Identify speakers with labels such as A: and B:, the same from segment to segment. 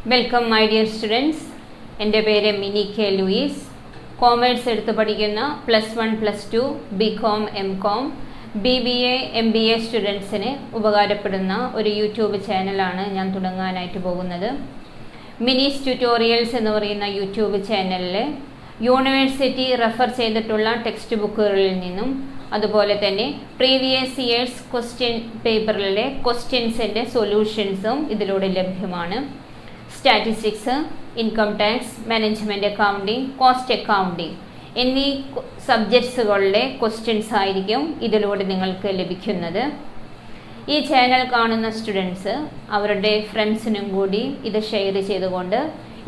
A: Welcome my dear students. എൻ്റെ പേര് mini K Luis. Commerce എടുത്ത് പഠിക്കുന്ന +1 +2 BCom MCom BBA MBA സ്റ്റുഡൻസിന് ഉപകാരപ്പെടുന്ന ഒരു യൂട്യൂബ് ചാനലാണ് ഞാൻ തുടങ്ങാനായിട്ട് പോകുന്നത്. മിനീസ് ട്യൂട്ടോറിയൽസ് എന്ന് പറയുന്ന യൂട്യൂബ് ചാനലിൽ യൂണിവേഴ്സിറ്റി റെഫർ ചെയ്തിട്ടുള്ള ടെക്സ്റ്റ് ബുക്കുകളിൽ നിന്നും അതുപോലെ തന്നെ പ്രീവിയസ് ഇയേഴ്സ് ക്വസ്റ്റ്യൻ പേപ്പറിലെ ക്വസ്റ്റ്യൻസിൻ്റെ സൊല്യൂഷൻസും ഇതിലൂടെ ലഭ്യമാണ്. Statistics, income tax, management accounting, cost accounting എന്നീ സബ്ജക്ട്സുകളിലെ ക്വസ്റ്റ്യൻസ് ആയിരിക്കും ഇതിലൂടെ നിങ്ങൾക്ക് ലഭിക്കുന്നത്. ഈ ചാനൽ കാണുന്ന സ്റ്റുഡൻസ് അവരുടെ ഫ്രണ്ട്സിനും കൂടി ഇത് ഷെയർ ചെയ്തുകൊണ്ട്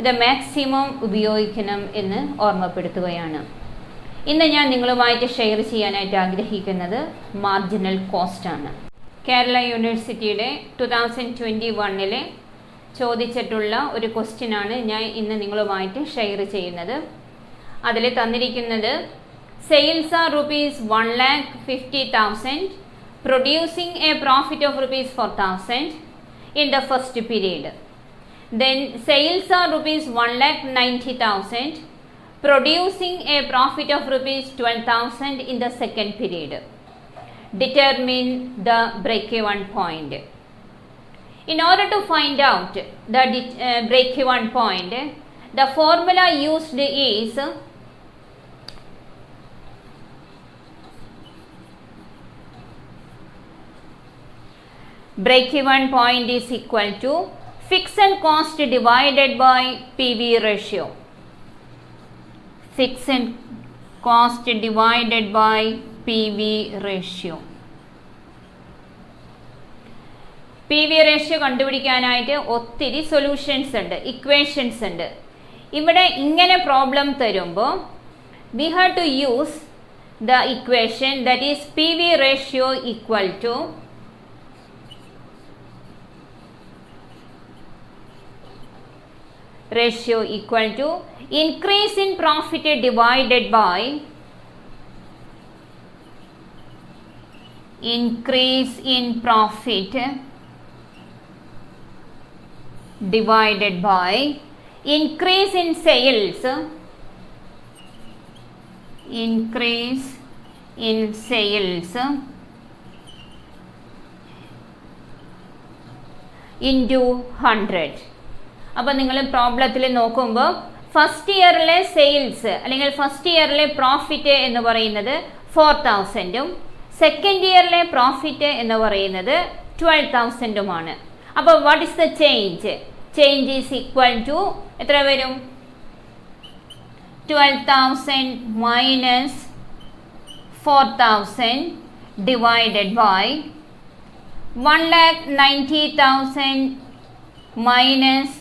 A: ഇത് മാക്സിമം ഉപയോഗിക്കണം എന്ന് ഓർമ്മപ്പെടുത്തുകയാണ്. ഇന്ന് ഞാൻ നിങ്ങളുമായിട്ട് ഷെയർ ചെയ്യാനായിട്ട് ആഗ്രഹിക്കുന്നത് മാർജിനൽ കോസ്റ്റാണ്. കേരള യൂണിവേഴ്സിറ്റിയുടെ 2021 ചോദിച്ചിട്ടുള്ള ഒരു ക്വസ്റ്റ്യനാണ് ഞാൻ ഇന്ന് നിങ്ങളുമായിട്ട് ഷെയർ ചെയ്യുന്നത്. അതിൽ തന്നിരിക്കുന്നത് sales are ₹1,50,000 producing a profit of ₹4,000 in the first period. Then sales are ₹1,90,000 producing a profit of ₹12,000 in the second period. Determine the break-even point. In order to find out the break-even point, the formula used is break-even point is equal to fixed cost divided by PV ratio. Fixed cost divided by PV ratio. PV ratio കണ്ടുപിടിക്കാനായിട്ട് ഒത്തിരി solutions ഉണ്ട്, equations ഉണ്ട്. ഇവിടെ ഇങ്ങനെ problem തരുമ്പോൾ we have to use the equation that is PV ratio equal to increase in profit divided by increase in profit divided by increase in sales into 100. അപ്പോൾ നിങ്ങൾ പ്രോബ്ലത്തിൽ നോക്കുമ്പോൾ ഫസ്റ്റ് ഇയറിലെ സെയിൽസ് അല്ലെങ്കിൽ first ഇയറിലെ profit എന്ന് പറയുന്നത് 4,000-ഉം second ഇയറിലെ profit എന്ന് പറയുന്നത് 12,000-ഉമാണ്. അപ്പോൾ what is the change? Change is equal to എത്ര വരും? 12,000 minus 4,000 divided by 1,90,000 minus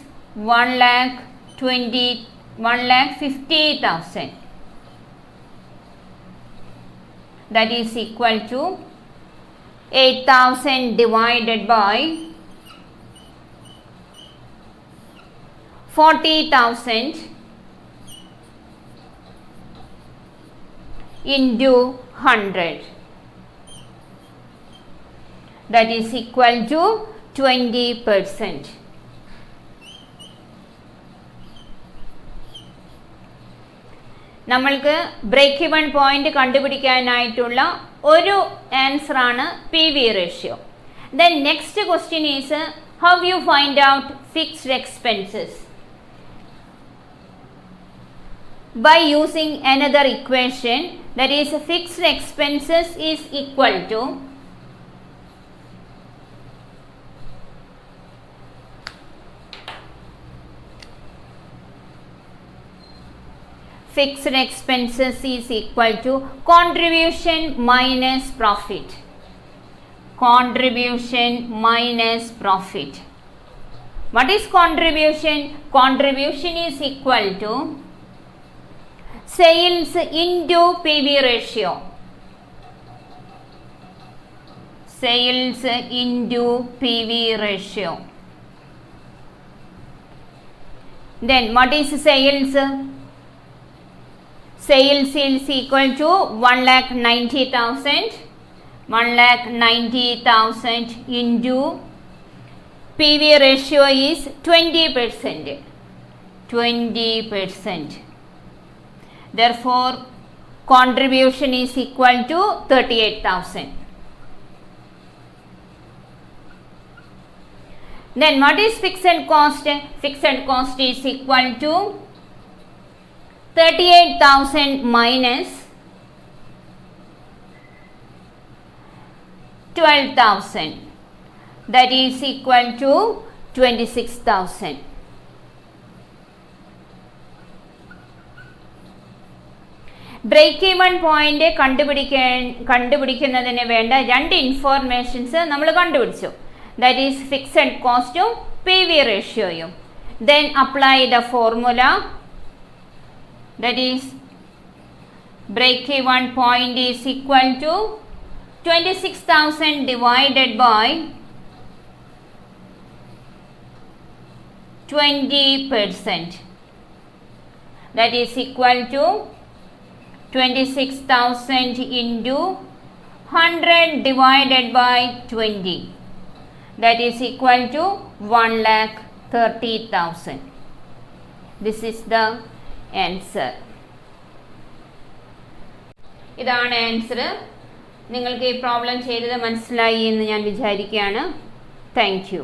A: 1,50,000. That is equal to 8,000 divided by 40,000 into 100. That is equal to 20%. നമ്മൾക്ക് ബ്രേക്ക് ഇവൺ പോയിന്റ് കണ്ടുപിടിക്കാനായിട്ടുള്ള ഒരു ആൻസറാണ് PV ratio. Then next question is how you find out fixed expenses? By using another equation, that is fixed expenses is equal to contribution minus profit. Contribution minus profit. What is contribution? Contribution is equal to sales into PV ratio. Sales into PV ratio. Then what is sales? Sales is equal to 1,90,000 into PV ratio is 20%. 20%. Therefore, contribution is equal to 38,000. Then what is fixed cost? Fixed cost is equal to 38,000 minus 12,000. That is equal to 26,000. Break even point കണ്ടുപിടിക്കുന്നതിന് വേണ്ട രണ്ട് informations നമ്മൾ കണ്ടുപിടിച്ചു. That is fixed കോസ്റ്റും PV റേഷ്യോയും. Then apply the formula. That is break even point is equal to 26,000 divided by 20%. That is equal to 26,000 into 100 divided by 20. That is equal to 1,30,000. This is the answer. ഇതാണ് answer. നിങ്ങൾക്ക് ഈ problem ചെയ്തത് മനസ്സിലായി എന്ന് ഞാൻ വിചാരിക്കുകയാണ്. Thank you.